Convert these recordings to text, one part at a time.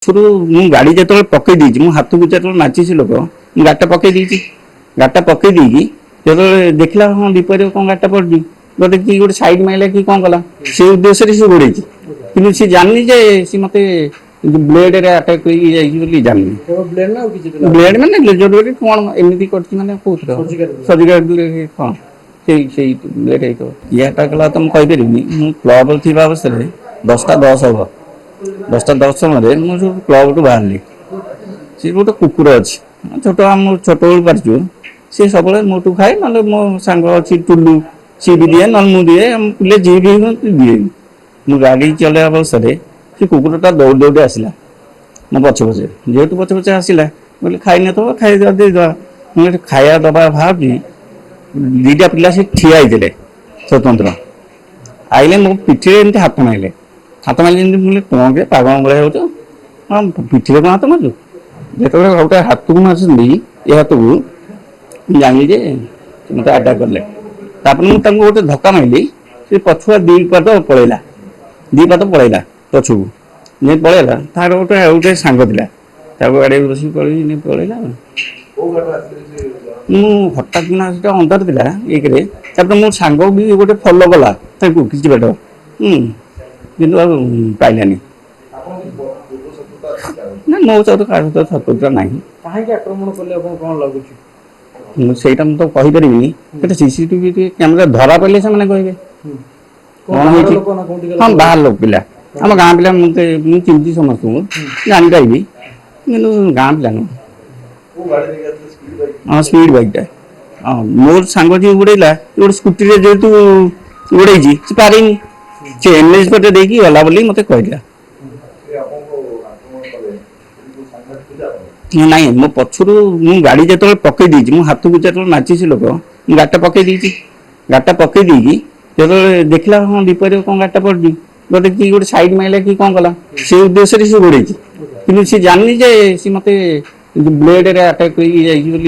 शुरू मु गाड़ी जो पकई दी हाथ को जो नाची लोक गाड़टा पकई दी गाड़टा पकई दी जो देखला हाँ विपरीत कौन गाड़टा पड़ी गोटे कि गोटे सैड मारे कि कौन कला से उद्देश्य से गोड़े कि सी जानी जे सी मत ब्लेड आटाक जानी ब्लेड मैंने जो कौन एमती कर सर्जिकल हाँ से ब्लेड ये आटाक कला तो मुझे कहीपरि क्लब थी अवस्था 10टा 10 हम 10टा 10 समय मुझे क्लब टू बाहर सी गोटे कुकुर अच्छी छोट आम छोट बेलू पार्चु सी सब मोटू खाए ना मो सांग अच्छी टुलू सी भी दिए ना मुझे दिए पिले जी भी दिए मु गाड़ी चल अवस्था से कुकुरटा दौड़ दौड़े आसला मो पचे पचे जेहतु पचे पचे आसला बोले खाई न तो खाई देदेवा मुझे खाया दबा भावी 2टा पिला से ठिया होते स्वतंत्र आइले मो पिठी एमती हाथ मारे कौन के पागल भाई हो हाँ पिठी कौन हाथ मारू जो गोटे हाथ को मार्च ये हाथ को जानी जे मत आटाक कले मुझे गोटे धक्का मारे से पछुआ 2 पाद पलैला 2 पाद पलैला पछू नहीं पलैला तार गोटे गोटे सांग था गाड़ी बस पलैला हठात ना अंधार था एक मो सांग भी गोटे फलो कला किसी बाट कि पाइलानी ना मो सहित का शत्रुता ना से तो कहीपर सीसीटीवी कैमेरा धरा पड़े से कहे कौन हाँ बाहर लोक पिला आम गाँ पिला मुझे चिंती समस्त जानी पारि गाँ पिला नुह हाँ स्पीड बाइकटा हाँ मोर सांग जी उड़ेला गोटे स्कूटी जेहतु उड़े पारे से एनएच पटे देखी गला बोली मत कहला नहीं मो पछरू मु गाड़ी जो पकई दी हाथ को जो नाची लोक गाड़टा पकई दी गाड़टा पकई दी जो देखला हाँ विपरीत कौन गाड़टा पड़ी गोटे कि गोटे सैड मारे कि कौन कला से उद्देश्य से गोड़े कि सी जानी जे सी मत ब्लेड आटाक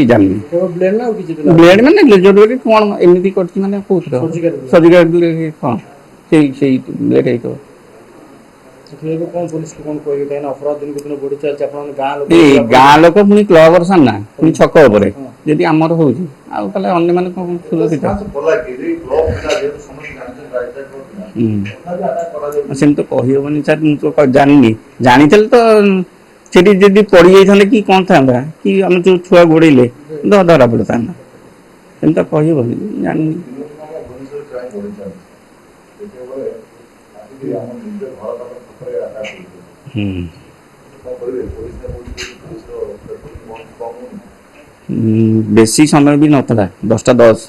जानी ब्लेड मैंने जो कौन एमती कर सर्जिकल हाँ से ब्लेड गाँ लोक पुणी क्लब सामना पुणी छक जदि आमर हो सेम तो कहबनी सर मुझे जानी जानी तो सेठी जदि पड़ जाते कि कौन था कि आम जो छुआ गोड़े तो धरा पड़ था सेम तो कहबनी जानी बेसी समय भी नाला 10टा 10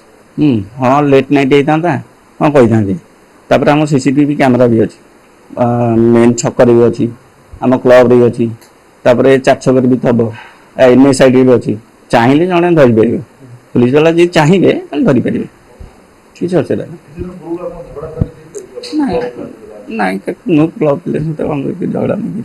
हाँ लेट नाइट होता हाँ कही था आम सीसीटीवी कैमेरा भी अच्छी मेन छक भी अच्छी आम क्लब भी अच्छी 4 छक भी थब एनएच साइड भी अच्छी चाहिए जड़े धरीपर पुलिस वाला जी चाहिए धरीपर किसी असुविधा ना नो क्लब झगड़ा नहीं।